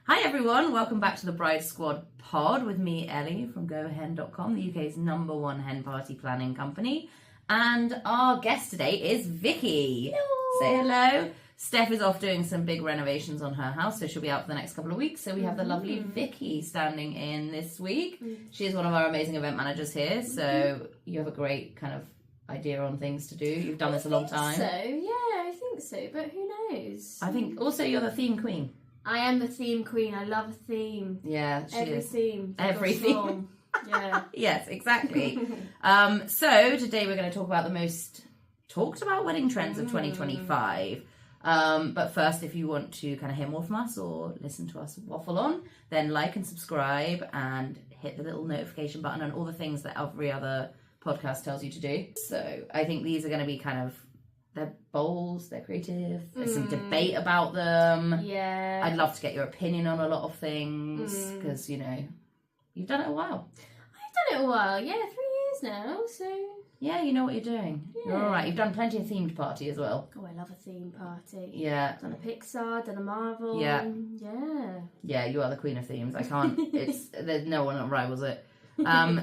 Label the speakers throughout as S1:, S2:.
S1: Hi everyone, welcome back to the Bride Squad pod with me, Ellie from GoHen.com, the UK's #1 hen party planning company. And our guest today is Vicky.
S2: Hello.
S1: Say hello. Steph is off doing some big renovations on her house, so she'll be out for the next couple of weeks. So we have the lovely Vicky standing in this week. She is one of our amazing event managers here, so you have a great kind of idea on things to do. You've done this a long time.
S2: I think so, but who knows?
S1: I think also you're the theme queen.
S2: I am the theme queen. I love a theme.
S1: Yeah, she is.
S2: Theme.
S1: Every theme.
S2: Yeah.
S1: Yes, exactly. So today we're going to talk about the most talked about wedding trends of 2025. But first, if you want to kind of hear more from us or listen to us waffle on, then like and subscribe and hit the little notification button and all the things that every other podcast tells you to do. So I think these are going to be kind of, they're bold, they're creative, there's some debate about them.
S2: Yeah.
S1: I'd love to get your opinion on a lot of things because, you know, you've done it a while.
S2: I've done it a while. Yeah, 3 years now, so...
S1: Yeah, you know what you're doing.
S2: Yeah.
S1: You're all right. You've done plenty of themed party as well.
S2: Oh, I love a theme party.
S1: Yeah.
S2: Done a Pixar, done a Marvel.
S1: Yeah.
S2: Yeah.
S1: Yeah, you are the queen of themes. I can't, there's no one that rivals it.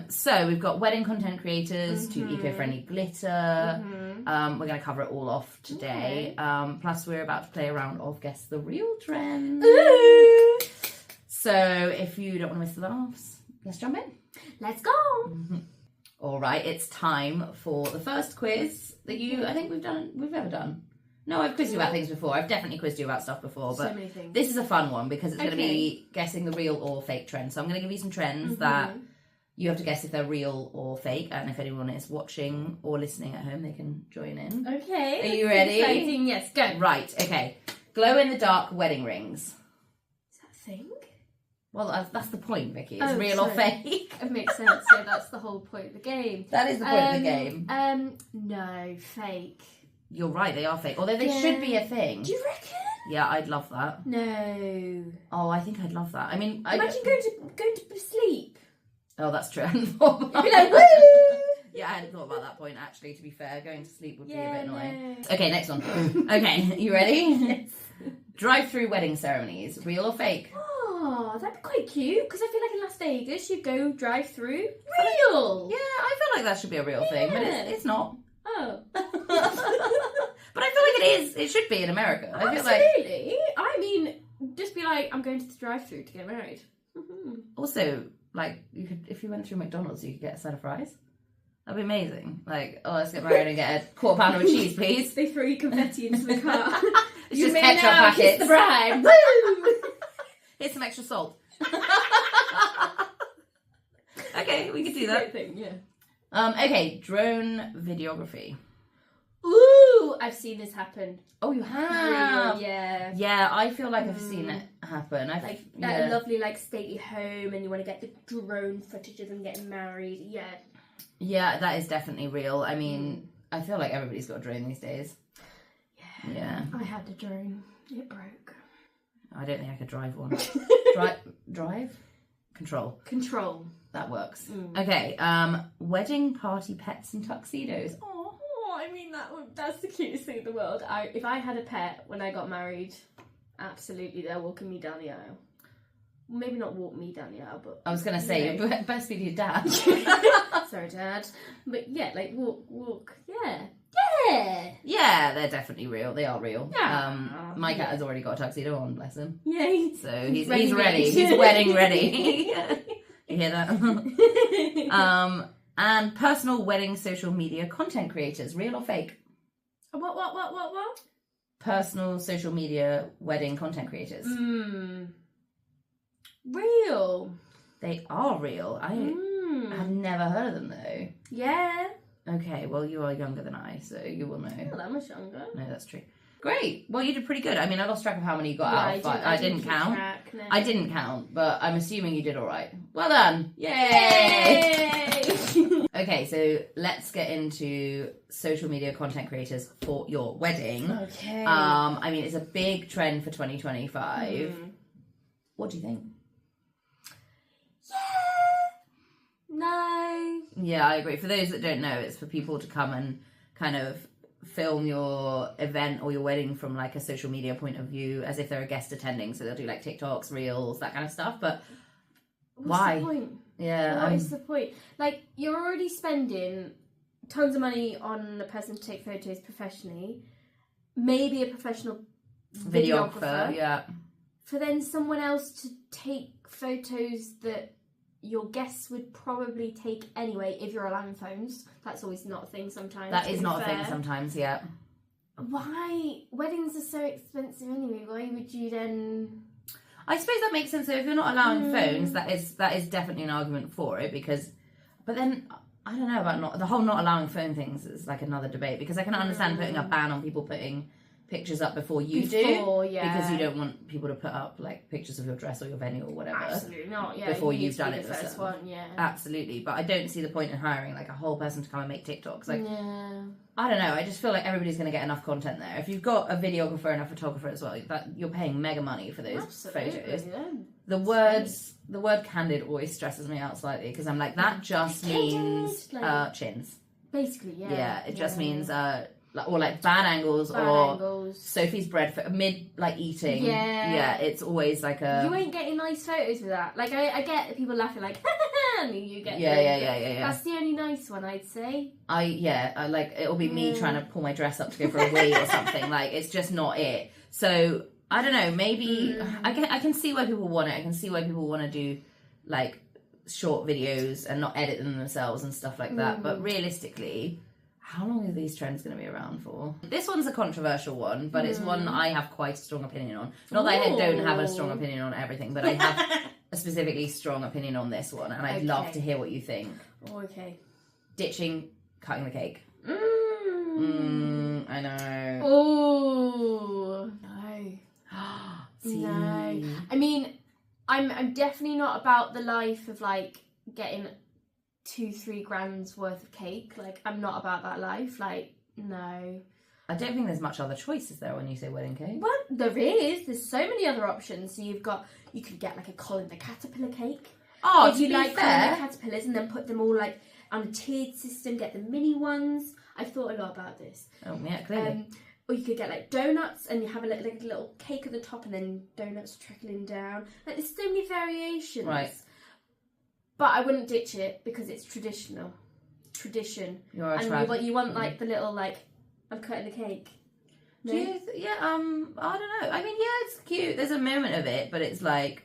S1: So we've got wedding content creators to eco-friendly glitter. We're going to cover it all off today. Plus we're about to play a round of Guess the Real Trend.
S2: Ooh.
S1: So if you don't want to miss the laughs, let's jump in.
S2: Let's go.
S1: All right, it's time for the first quiz that I think we've ever done. No, I've quizzed you about things before. I've definitely quizzed you about stuff before, but
S2: So many things.
S1: this is a fun one because it's going to be guessing the real or fake trend. So I'm going to give you some trends that you have to guess if they're real or fake, and if anyone is watching or listening at home, they can join in.
S2: Okay.
S1: Are you ready?
S2: Exciting. Yes, go.
S1: Right, okay. Glow-in-the-dark wedding rings.
S2: Is that a thing?
S1: Well, that's the point, Vicky. It's
S2: Oh,
S1: real or
S2: sorry.
S1: fake.
S2: It makes sense. Yeah, that's the whole point of the game.
S1: That is the point of the game.
S2: No, fake.
S1: You're right, they are fake. Although they should be a thing.
S2: Do you reckon?
S1: Yeah, I'd love that.
S2: No.
S1: Oh, I think I'd love that. I mean,
S2: Imagine going to sleep.
S1: Oh, that's true. I hadn't thought about
S2: You'd be like,
S1: that.
S2: woo!
S1: Yeah, I hadn't thought about that point, actually, to be fair. Going to sleep would be a
S2: Yeah,
S1: bit annoying.
S2: no.
S1: Okay, next one. Okay, you ready?
S2: Yes.
S1: Drive-through wedding ceremonies, real or fake?
S2: Oh, that'd be quite cute. Because I feel like in Las Vegas, you go drive through. Real.
S1: Yeah, I feel like that should be a real thing, but
S2: Yeah.
S1: it's not.
S2: Oh.
S1: But I feel like it is. It should be in America. I feel like.
S2: Absolutely. I mean, just be like, I'm going to the drive-through to get married.
S1: Also, like, you could, if you went through McDonald's, you could get a set of fries. That'd be amazing. Like, oh, let's get married and get a quarter pounder with cheese, please.
S2: They throw you confetti into the car.
S1: It's
S2: You
S1: just
S2: may
S1: ketchup
S2: now kiss
S1: packets.
S2: the bride. Woo!
S1: Here's some extra salt. Okay, we could do that.
S2: Great thing, yeah.
S1: Okay, drone videography.
S2: Ooh, I've seen this happen.
S1: Oh, you have?
S2: Real, yeah.
S1: Yeah, I feel like I've seen it happen.
S2: Like a lovely, like, stately home, and you want to get the drone footage of them getting married. Yeah.
S1: Yeah, that is definitely real. I mean, I feel like everybody's got a drone these days. Yeah.
S2: I had the drone. It broke.
S1: I don't think I could drive one. Drive? Control.
S2: Control.
S1: That works. Okay, wedding party pets and tuxedos.
S2: Oh, I mean that's the cutest thing in the world. If I had a pet when I got married, absolutely they're walking me down the aisle. Maybe not walk me down the aisle, but
S1: I was going to say,
S2: you know.
S1: best be your dad.
S2: Sorry, Dad. But yeah, like walk. Yeah. Yeah.
S1: Yeah, they're definitely real. They are real.
S2: Yeah.
S1: My cat has already got a tuxedo on, bless him.
S2: Yay.
S1: So he's
S2: Ready
S1: ready.
S2: made.
S1: He's wedding ready. You hear that? And personal wedding social media content creators, real or fake?
S2: What?
S1: Personal social media wedding content creators.
S2: Real.
S1: They are real. I have never heard of them though.
S2: Yeah.
S1: Okay, well you are younger than I, so you will know.
S2: Not that much younger.
S1: No, that's true. Great. Well, you did pretty good. I mean, I lost track of how many you got out, but
S2: I
S1: I didn't
S2: keep
S1: count.
S2: track, no.
S1: I didn't count, but I'm assuming you did all right. Well done. Yay!
S2: Yay!
S1: Okay, so let's get into social media content creators for your wedding.
S2: Okay.
S1: I mean, it's a big trend for 2025. What do you think?
S2: No.
S1: Yeah, I agree. For those that don't know, it's for people to come and kind of film your event or your wedding from like a social media point of view as if they're a guest attending. So they'll do like TikToks, reels, that kind of stuff. But why?
S2: What's the point?
S1: Yeah.
S2: What is the point? Like, you're already spending tons of money on a person to take photos professionally. Maybe a professional videographer.
S1: Yeah.
S2: For then someone else to take photos that your guests would probably take anyway if you're allowing phones. That's always not a thing sometimes.
S1: That is not a thing sometimes, yeah.
S2: Why? Weddings are so expensive anyway. Why would you then...
S1: I suppose that makes sense. So if you're not allowing phones, that is definitely an argument for it, because... But then, I don't know about the whole not allowing phone things is like another debate, because I can understand putting a ban on people putting pictures up before you do,
S2: yeah.
S1: because you don't want people to put up like pictures of your dress or your venue or whatever.
S2: Absolutely not. Yeah,
S1: before
S2: you've
S1: you've done
S2: the
S1: it
S2: first
S1: yourself.
S2: one. Yeah,
S1: absolutely. But I don't see the point in hiring like a whole person to come and make TikToks. Like,
S2: yeah.
S1: I don't know. I just feel like everybody's going to get enough content there. If you've got a videographer and a photographer as well, that you're paying mega money for those photos.
S2: Yeah.
S1: The word candid always stresses me out slightly, because I'm like, that just means chins.
S2: Basically, yeah.
S1: Yeah, it just means or like bad angles Sophie's bread for mid like eating. Yeah, it's always like a.
S2: You ain't getting nice photos with that. Like I get people laughing like, and you get.
S1: Yeah.
S2: That's the only nice one, I'd say.
S1: I like, it'll be me trying to pull my dress up to go for a wee or something. Like, it's just not it. So I don't know. Maybe I can see why people want it. I can see why people want to do like short videos and not edit them themselves and stuff like that. But realistically, how long are these trends going to be around for? This one's a controversial one, but it's one I have quite a strong opinion on. Not that I don't have a strong opinion on everything, but I have a specifically strong opinion on this one, and I'd love to hear what you think.
S2: Oh, okay.
S1: Ditching cutting the cake. I know.
S2: Oh, no.
S1: See?
S2: No. I mean, I'm definitely not about the life of like getting 2-3 grand's worth of cake. Like, I'm not about that life. Like, no.
S1: I don't think there's much other choice, is there, when you say wedding cake?
S2: Well, there is. There's so many other options. So you could get like a Colin the Caterpillar cake.
S1: Oh,
S2: if you like Colin the Caterpillars, and then put them all like on a tiered system, get the mini ones. I've thought a lot about this.
S1: Oh, yeah, clearly.
S2: Or you could get like donuts, and you have a little cake at the top, and then donuts trickling down. Like, there's so many variations.
S1: Right.
S2: But I wouldn't ditch it because it's tradition.
S1: You're a
S2: and you want like the little like, I'm cutting the cake. No?
S1: I don't know. I mean, yeah, it's cute. There's a moment of it, but it's like,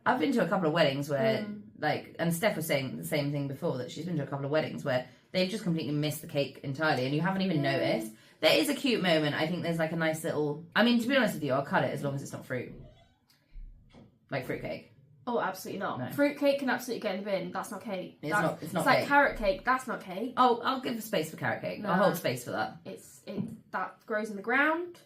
S1: I've been to a couple of weddings where like, and Steph was saying the same thing before, that she's been to a couple of weddings where they've just completely missed the cake entirely, and you haven't even noticed. There is a cute moment. I think there's like a nice little. I mean, to be honest with you, I'll cut it as long as it's not fruit, like fruitcake.
S2: Oh, absolutely not.
S1: No.
S2: Fruit cake can absolutely go in the bin. That's not cake.
S1: It's not
S2: it's
S1: cake.
S2: like carrot cake. That's not cake.
S1: Oh, I'll give a space for carrot cake. I'll hold space for that.
S2: That grows in the ground.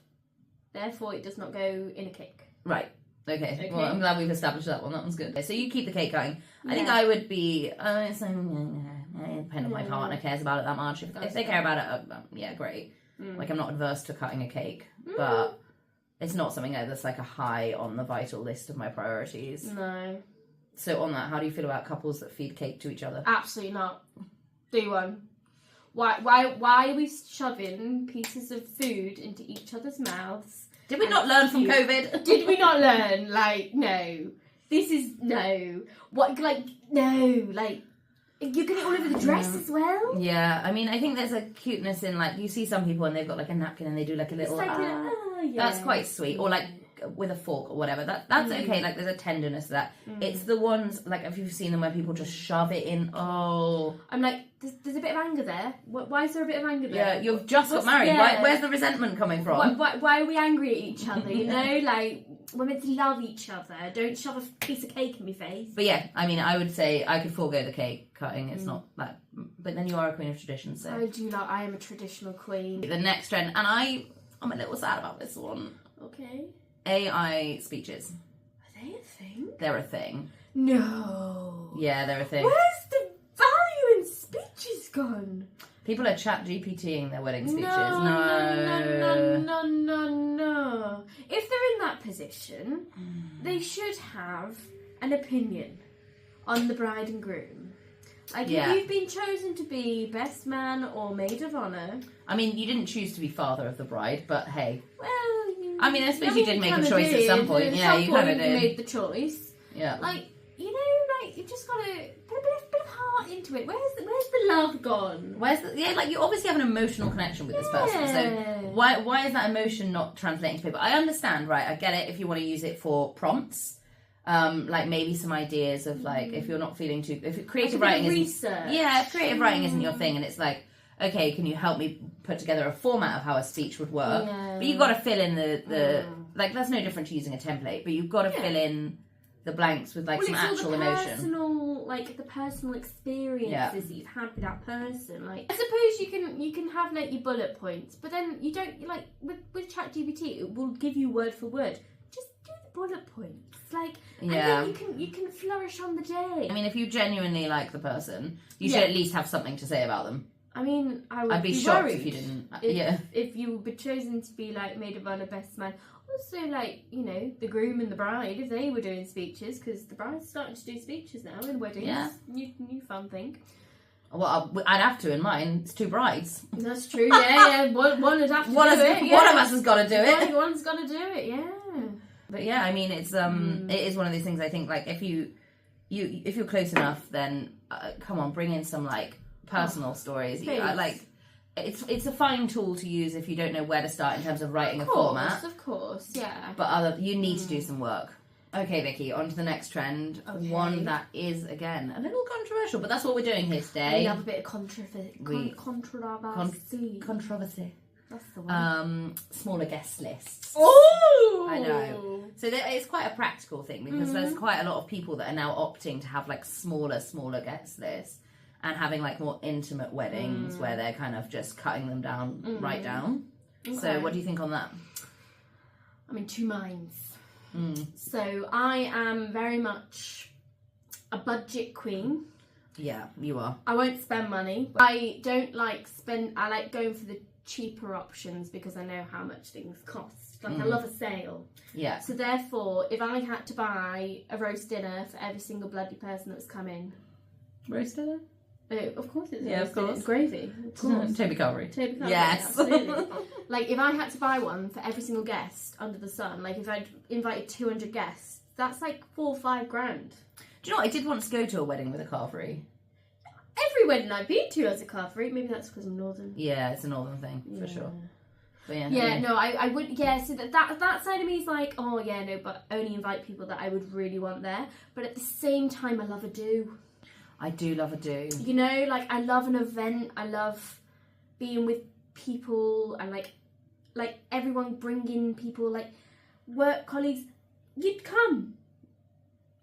S2: Therefore, it does not go in a cake.
S1: Right. Okay. Well, I'm glad we've established that one. That one's good. So you keep the cake going.
S2: Yeah.
S1: I think I would be. Depending on my partner cares about it that much. If they care about it, yeah, great. Like, I'm not adverse to cutting a cake, but it's not something that's like a high on the vital list of my priorities.
S2: No.
S1: So on that, how do you feel about couples that feed cake to each other?
S2: Absolutely not. Do one. Why are we shoving pieces of food into each other's mouths?
S1: Did we not learn from COVID?
S2: Did we not learn? Like, no. This is no. What? Like, no. Like, you're getting it all over the dress as well.
S1: Yeah, I mean, I think there's a cuteness in, like, you see some people and they've got like a napkin and they do like a little.
S2: It's like
S1: that's quite sweet. Or like with a fork or whatever. That's okay. Like, there's a tenderness to that. It's the ones, like, if you've seen them where people just shove it in. Oh,
S2: I'm like, there's a bit of anger there. Why is there a bit of anger there?
S1: Yeah, you've just got married.
S2: Yeah.
S1: Where's the resentment coming from?
S2: Why are we angry at each other? You know, like, we're meant to love each other. Don't shove a piece of cake in my face.
S1: But yeah, I mean, I would say I could forego the cake cutting. It's not that. But then you are a queen of tradition, so.
S2: I am a traditional queen.
S1: The next trend, and I'm a little sad about this one.
S2: Okay.
S1: AI speeches.
S2: Are they a thing?
S1: They're a thing.
S2: No.
S1: Yeah, they're a thing.
S2: Where's the value in speeches gone?
S1: People are chat GPTing their wedding speeches.
S2: No. If they're in that position, they should have an opinion on the bride and groom. Like,
S1: Yeah.
S2: if you've been chosen to be best man or maid of honour...
S1: I mean, you didn't choose to be father of the bride, but hey.
S2: Well,
S1: I mean, I suppose you did make a choice at some point. Yeah, you kind of did.
S2: You made the choice.
S1: Yeah.
S2: Like, you know, like, you've just got to put a bit of heart into it. Where's the love gone?
S1: Like, you obviously have an emotional connection with this person. So why is that emotion not translating to paper? I understand, right? I get it if you want to use it for prompts. Like maybe some ideas of like if you're not feeling too if creative writing if creative writing isn't your thing and it's like, okay, can you help me put together a format of how a speech would work? But you've got to fill in the like that's no different to using a template, but you've got to fill in the blanks with like some actual emotion.
S2: The personal experiences that you've had with that person. Like, I suppose you can have like your bullet points, but then you don't like with ChatGPT it will give you word for word. Just do the bullet points. Like, and then you can flourish on the day.
S1: I mean, if you genuinely like the person, you should at least have something to say about them.
S2: I mean, I'd be
S1: shocked
S2: worried
S1: if you didn't.
S2: If you were chosen to be like maid of honour, best man. Also, like, you know, the groom and the bride, if they were doing speeches, because the bride's starting to do speeches now in weddings. Yeah. New fun thing.
S1: Well, I'd have to in mine. It's two brides.
S2: That's true. Yeah. One would have to do it. Yeah.
S1: One of us has got to do it.
S2: One's got to do it. Yeah.
S1: But yeah, I mean, it's it is one of these things. I think like if you're close enough, then come on, bring in some like personal stories. Like it's a fine tool to use if you don't know where to start in terms of writing a format.
S2: Of course, yeah.
S1: But you need to do some work. Okay, Vicky, on to the next trend. Okay. One that is again a little controversial, but that's what we're doing here today.
S2: We have a bit of controversy.
S1: Controversy.
S2: That's the one.
S1: Smaller guest lists.
S2: Oh!
S1: I know. So it's quite a practical thing because there's quite a lot of people that are now opting to have like smaller guest lists and having like more intimate weddings where they're kind of just cutting them down right down. Okay. So what do you think on that?
S2: I'm in two minds. So I am very much a budget queen.
S1: Yeah, you are.
S2: I won't spend money. I don't like I like going for the cheaper options because I know how much things cost. Like I love a sale.
S1: Yeah.
S2: So therefore, if I had to buy a roast dinner for every single bloody person that was coming.
S1: Roast dinner?
S2: Of course it's
S1: of course.
S2: Gravy. Of course.
S1: Toby Calvary.
S2: Yes. Absolutely. Like if I had to buy one for every single guest under the sun, like if I'd invited 200 guests, that's like 4 or 5 grand.
S1: Do you know what? I did once go to a wedding with a carvery.
S2: Every wedding I've been to has a carvery. Maybe that's because I'm northern.
S1: Yeah, it's a northern thing for sure. But
S2: I would. Yeah, so that side of me is like, oh yeah, no, but only invite people that I would really want there. But at the same time, I love a do.
S1: I do love a do.
S2: You know, like I love an event. I love being with people and like everyone bringing people, like work colleagues. You'd come.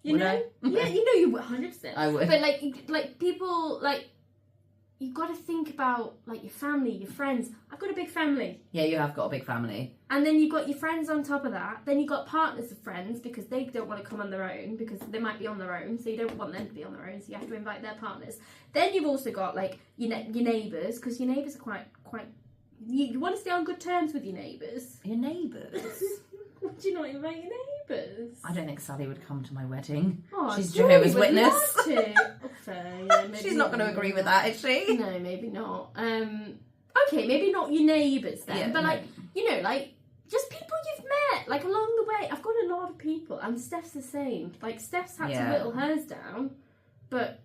S2: You know? Yeah, you know you would 100%.
S1: I would.
S2: But like people, like you've got to think about like your family, your friends. I've got a big family.
S1: Yeah, you have got a big family.
S2: And then you've got your friends on top of that. Then you've got partners of friends because they don't want to come on their own because they might be on their own. So you don't want them to be on their own. So you have to invite their partners. Then you've also got like your neighbours because your neighbours are quite. You want to stay on good terms with your neighbours.
S1: Your neighbours?
S2: Do you not invite your neighbours?
S1: I don't think Sally would come to my wedding.
S2: Oh,
S1: she's Jehovah's Witness.
S2: Love to. Fair, yeah,
S1: she's not going to agree with that, is she?
S2: No, maybe not. Okay, maybe not your neighbours then, but like you know, like just people you've met like along the way. I've got a lot of people, and Steph's the same. Like Steph's had to whittle hers down, but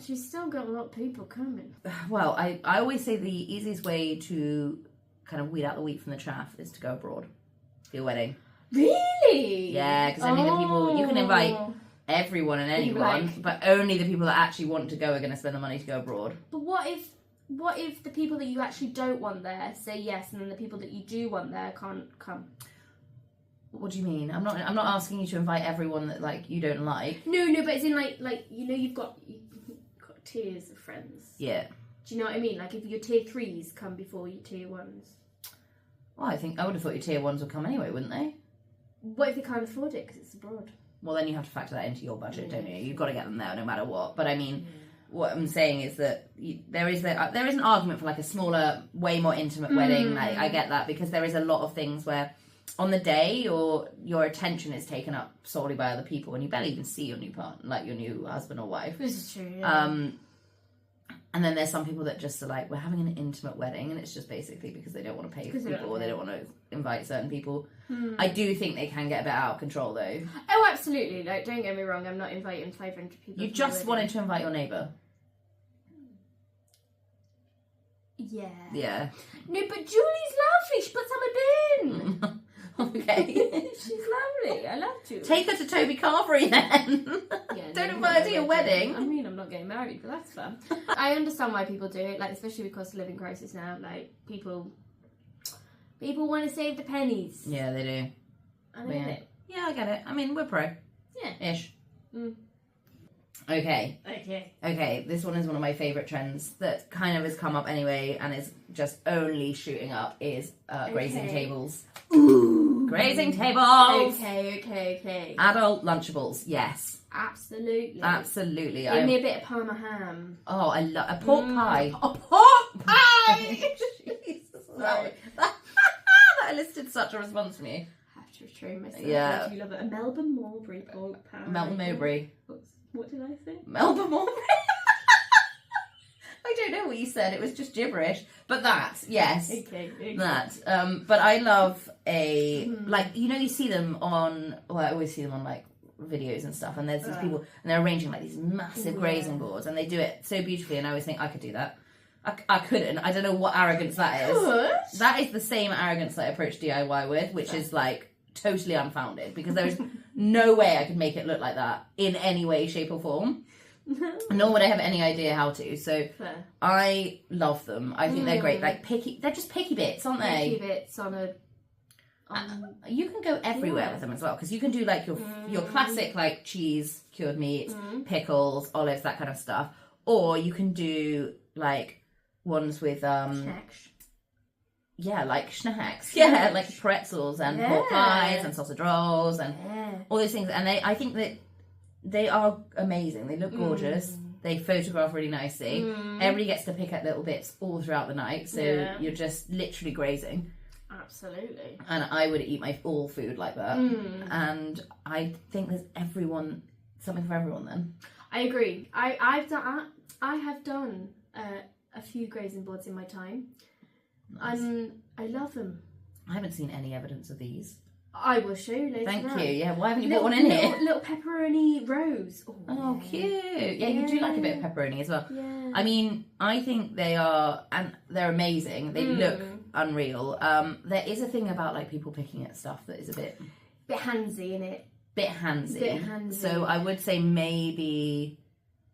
S2: she's still got a lot of people coming.
S1: Well, I always say the easiest way to kind of weed out the wheat from the chaff is to go abroad for your wedding.
S2: Really?
S1: Yeah, because only the people you can invite everyone and anyone, but only the people that actually want to go are going to spend the money to go abroad.
S2: But what if the people that you actually don't want there say yes, and then the people that you do want there can't come?
S1: What do you mean? I'm not asking you to invite everyone that like you don't like.
S2: No, but it's in like you know you've got tiers of friends.
S1: Yeah.
S2: Do you know what I mean? Like if your tier 3s come before your tier 1s.
S1: Well, I would have thought your tier 1s would come anyway, wouldn't they?
S2: What if they can't afford it because it's abroad?
S1: Well, then you have to factor that into your budget, don't you? You've got to get them there no matter what. But I mean, what I'm saying is that there is an argument for like a smaller, way more intimate wedding. Like, I get that because there is a lot of things where on the day your attention is taken up solely by other people and you barely even see your new partner, like your new husband or wife.
S2: This is true. Yeah.
S1: And then there's some people that just are like, we're having an intimate wedding, and it's just basically because they don't want to pay for people or they don't want to invite certain people. I do think they can get a bit out of control though.
S2: Oh, absolutely. Like, don't get me wrong, I'm not inviting 500 people.
S1: You just wanted to invite your neighbour.
S2: Yeah.
S1: Yeah.
S2: No, but Julie's lovely. She puts on a bin.
S1: Okay.
S2: She's lovely. I love Julie.
S1: Take her to Toby Carvery then.
S2: Yeah,
S1: Don't invite her to your wedding.
S2: I mean, I'm not getting married, but that's fun. I understand why people do it, like, especially with cost of living crisis now. Like, people want to save the pennies.
S1: Yeah, they do.
S2: I get it.
S1: Yeah, I get it. I mean, we're pro.
S2: Yeah.
S1: Ish.
S2: Mm.
S1: Okay, this one is one of my favourite trends that kind of has come up anyway and is just only shooting up is grazing tables.
S2: Ooh.
S1: Grazing tables!
S2: Okay.
S1: Adult Lunchables, yes.
S2: Absolutely.
S1: Absolutely.
S2: Give me a bit of Parma ham.
S1: Oh, I love a pork pie.
S2: A pork pie!
S1: Jesus, that elicited such a response from you.
S2: I have to restrain myself.
S1: Yeah.
S2: I do love it. A Melbourne Mulberry pork pie.
S1: Melbourne Mowbray.
S2: What did I say?
S1: Melbourne Mowbray. I don't know what you said. It was just gibberish. But that, yes.
S2: Okay.
S1: That. But I love like, you know, you see them on, well, I always see them on like videos and stuff, and there's these people, and they're arranging like these massive grazing boards, and they do it so beautifully, and I always think I could do that. I couldn't. I don't know what arrogance that is.
S2: Good.
S1: That is the same arrogance that I approach DIY with, which is like totally unfounded, because there's no way I could make it look like that in any way, shape or form. Nor would I have any idea how to. So
S2: Fair.
S1: I love them. I think they're great. Like picky, they're just picky bits, aren't they?
S2: Picky bits on a.
S1: You can go everywhere with them as well, because you can do like your classic like cheese, cured meats, pickles, olives, that kind of stuff, or you can do like ones with
S2: Snacks.
S1: Yeah, like snacks. Yeah, like pretzels and pork pies and sausage rolls and all those things. And I think that they are amazing. They look gorgeous. They photograph really nicely. Everybody gets to pick up little bits all throughout the night, so you're just literally grazing.
S2: Absolutely.
S1: And I would eat my all food like that. And I think there's something for everyone then.
S2: I agree. I have done a few grazing boards in my time.
S1: Nice.
S2: I love them.
S1: I haven't seen any evidence of these.
S2: I will show you later.
S1: Thank you. Yeah, why haven't you got one in here?
S2: Little pepperoni rolls.
S1: Oh, cute. Yeah, you do like a bit of pepperoni as well.
S2: Yeah.
S1: I mean, I think they are, and they're amazing. They look unreal. There is a thing about like people picking at stuff that is a bit
S2: handsy, innit?
S1: Bit handsy. So I would say maybe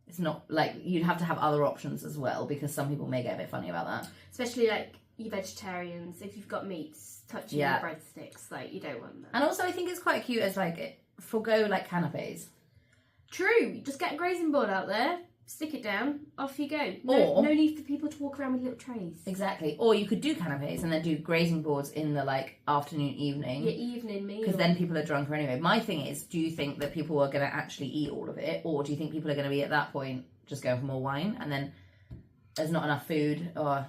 S1: it's not like, you'd have to have other options as well, because some people may get a bit funny about that.
S2: Especially like you vegetarians, if you've got meats touching your breadsticks, like you don't want that.
S1: And also I think it's quite cute as like forgo like canapes.
S2: True, just get a grazing board out there, stick it down, off you go.
S1: Or
S2: no need for people to walk around with little trays.
S1: Exactly. Or you could do canapes and then do grazing boards in the like afternoon, evening.
S2: Your evening meal.
S1: Because then people are drunker anyway. My thing is, do you think that people are going to actually eat all of it, or do you think people are going to be at that point just going for more wine and then there's not enough food? Or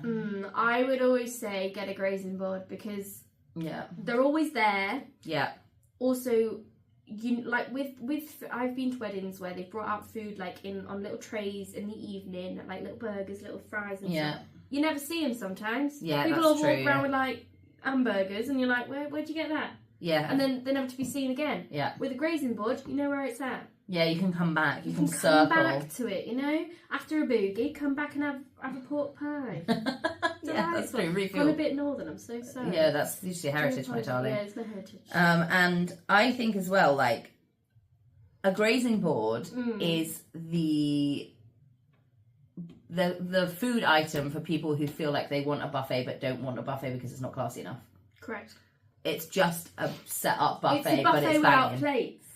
S2: I would always say get a grazing board, because they're always there.
S1: Yeah.
S2: Also, you like with I've been to weddings where they've brought out food like on little trays in the evening, like little burgers, little fries and stuff. You never see them sometimes.
S1: Yeah,
S2: people
S1: that's
S2: will walk around with like hamburgers and you're like, where'd you get that?
S1: Yeah.
S2: And then they're never to be seen again.
S1: Yeah.
S2: With a grazing board, you know where it's at.
S1: Yeah, you can come back. You can
S2: come
S1: circle
S2: back to it, you know? After a boogie, come back and have a pork pie.
S1: Yeah, that's true. Refuel.
S2: I'm a bit northern, I'm so sorry.
S1: Yeah, that's usually heritage, my darling.
S2: Yeah, it's the heritage.
S1: And I think as well, like, a grazing board is the food item for people who feel like they want a buffet but don't want a buffet because it's not classy enough.
S2: Correct.
S1: It's just a set up buffet,
S2: it's a buffet
S1: but it's
S2: without
S1: banging.
S2: plates.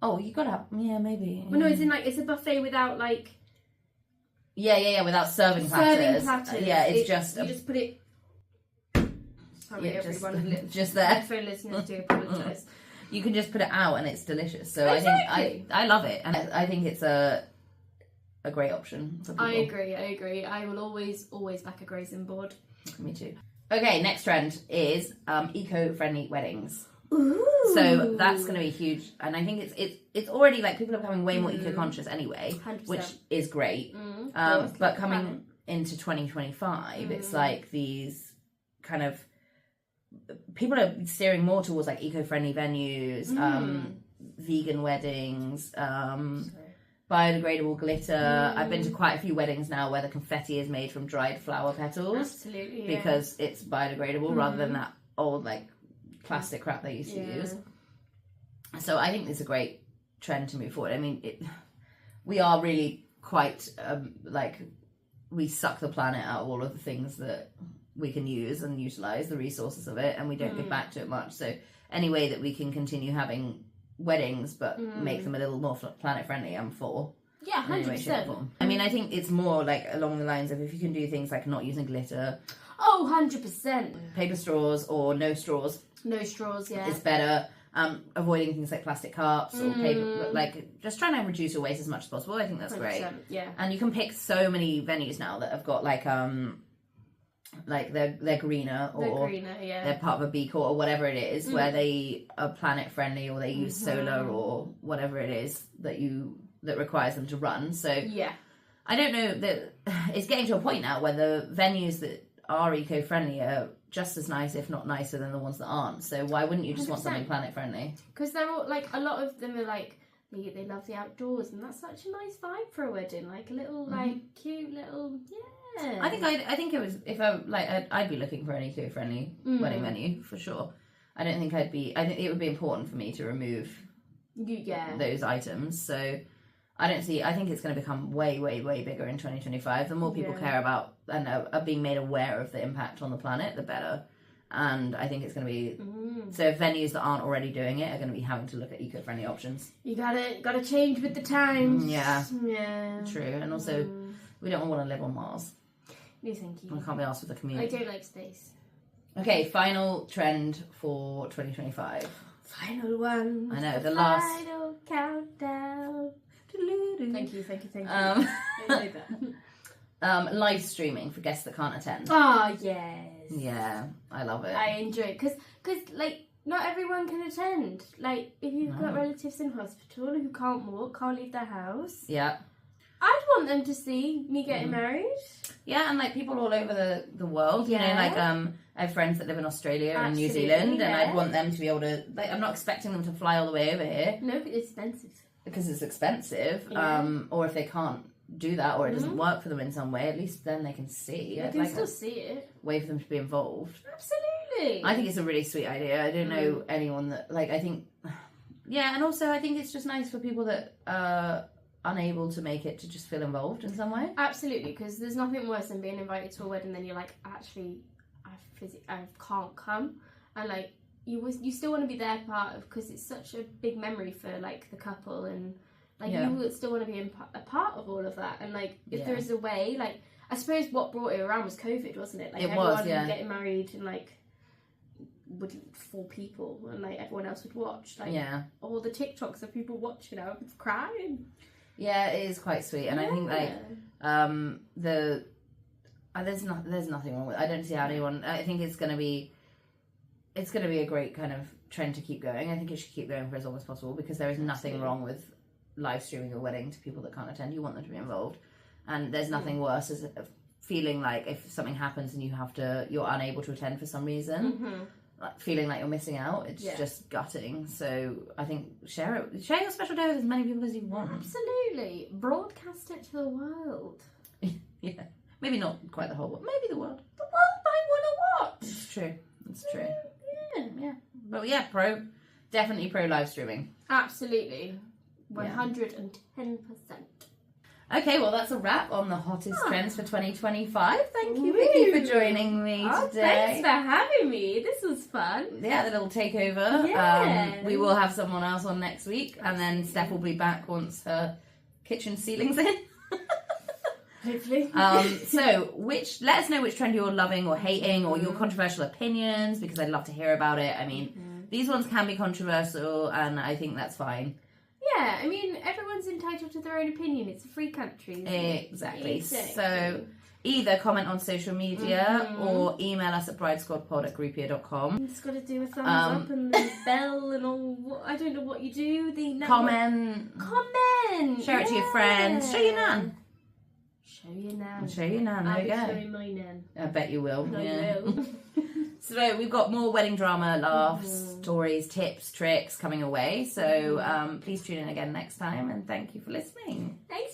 S1: Oh, you gotta have, maybe.
S2: Well, no, it's in like, it's a buffet without like...
S1: Yeah, without serving platters. Yeah, it's just...
S2: You just put it... Sorry, everyone.
S1: Just there.
S2: For listeners, do apologise.
S1: You can just put it out and it's delicious. So
S2: exactly.
S1: I love it. And I think it's a great option for people.
S2: I agree. I will always back a grazing board.
S1: Me too. Okay, next trend is eco-friendly weddings.
S2: Ooh.
S1: So that's going to be huge, and I think it's already like people are becoming way more eco-conscious anyway,
S2: 100%.
S1: which is great. But coming into 2025, it's like these kind of people are steering more towards like eco-friendly venues, vegan weddings, biodegradable glitter. I've been to quite a few weddings now where the confetti is made from dried flower petals.
S2: Absolutely,
S1: because it's biodegradable rather than that old like plastic crap they used to use. So I think it's a great trend to move forward. I mean, we are really quite like we suck the planet out of all of the things that we can use and utilize the resources of it, and we don't give back to it much. So any way that we can continue having weddings but make them a little more planet friendly, I'm for.
S2: Yeah, 100%.
S1: I mean, I think it's more like along the lines of if you can do things like not using glitter.
S2: Oh, 100%.
S1: Paper straws or no straws.
S2: No straws, yeah.
S1: It's better. Avoiding things like plastic cups or paper, like just trying to reduce your waste as much as possible. I think that's great.
S2: Yeah.
S1: And you can pick so many venues now that have got like they're greener or they're part of a B Corp or whatever it is, where they are planet friendly or they use solar or whatever it is that requires them to run. So I don't know that it's getting to a point now where the venues that are eco-friendly are just as nice, if not nicer, than the ones that aren't. So why wouldn't you just 100%. Want something planet friendly?
S2: Because they're all like, a lot of them are like, they love the outdoors, and that's such a nice vibe for a wedding. Like a little like cute little
S1: I think it was I'd be looking for an eco-friendly wedding venue for sure. I think it would be important for me to remove those items. So I think it's going to become way, way, way bigger in 2025. The more people care about and are being made aware of the impact on the planet, the better. And I think it's going to be so venues that aren't already doing it are going to be having to look at eco-friendly options.
S2: You gotta change with the times.
S1: Yeah, true. And also, we don't want to live on Mars.
S2: No, thank you.
S1: We can't be asked with the community.
S2: I don't like space.
S1: Okay, final trend for 2025.
S2: Final one.
S1: I know the last
S2: final countdown. Thank you. I know
S1: that. Live streaming for guests that can't attend.
S2: Oh, yes.
S1: Yeah, I love it.
S2: I enjoy it. Because, like, not everyone can attend. Like, if you've got relatives in hospital who can't walk, can't leave their house.
S1: Yeah.
S2: I'd want them to see me getting married.
S1: Yeah, and, like, people all over the world. You know, like, I have friends that live in Australia and New Zealand, and I'd want them to be able to... Like, I'm not expecting them to fly all the way over here.
S2: No, but it's expensive.
S1: Because it's expensive, or if they can't do that, or it doesn't work for them in some way, at least then they can see.
S2: They can still see it.
S1: Way for them to be involved.
S2: Absolutely.
S1: I think it's a really sweet idea. I don't know anyone that, like, I think, and also I think it's just nice for people that are unable to make it to just feel involved in some way.
S2: Absolutely, because there's nothing worse than being invited to a wedding and then you're like, actually, I can't come, and like, you still want to be there part of, because it's such a big memory for like the couple, and like you would still want to be a part of all of that. And like if there is a way, like I suppose what brought it around was COVID, wasn't it? Like everyone getting married and like with 4 people, and like everyone else would watch. Like all the TikToks of people watching, I was crying.
S1: Yeah, it is quite sweet, and I think like there's nothing wrong with it. I don't see how anyone. I think it's going to be a great kind of trend to keep going. I think it should keep going for as long as possible, because there is nothing wrong with live streaming your wedding to people that can't attend. You want them to be involved, and there's nothing worse as feeling like if something happens and you're unable to attend for some reason, like feeling like you're missing out. It's just gutting. So I think share your special day with as many people as you want.
S2: Absolutely, broadcast it to the world.
S1: Yeah, maybe not quite the whole world. Maybe the world.
S2: The world might want to watch.
S1: It's true. It's true. Yeah. But yeah, definitely pro live streaming.
S2: Absolutely. 110%.
S1: Okay, well that's a wrap on the hottest trends for 2025. Thank you, Vicky, for joining me today.
S2: Thanks for having me. This was fun.
S1: Yeah, the little takeover.
S2: Yeah.
S1: We will have someone else on next week, and then Steph will be back once her kitchen ceiling's in.
S2: Hopefully.
S1: So let us know which trend you're loving or hating, or your controversial opinions, because I'd love to hear about it. I mean, these ones can be controversial, and I think that's fine.
S2: Yeah, I mean, everyone's entitled to their own opinion. It's a free country.
S1: Exactly. So either comment on social media or email us at bridesquadpod@groupia.com.
S2: You just got to do a thumbs up and the bell and all. I don't know what you do.
S1: Comment. Share it to your friends. Show your nan.
S2: Show your nan.
S1: Show your nan. There
S2: I'll
S1: you
S2: be
S1: go.
S2: showing my nan.
S1: I bet you will.
S2: I will.
S1: So we've got more wedding drama, laughs, stories, tips, tricks coming away. So please tune in again next time, and thank you for listening.
S2: Thanks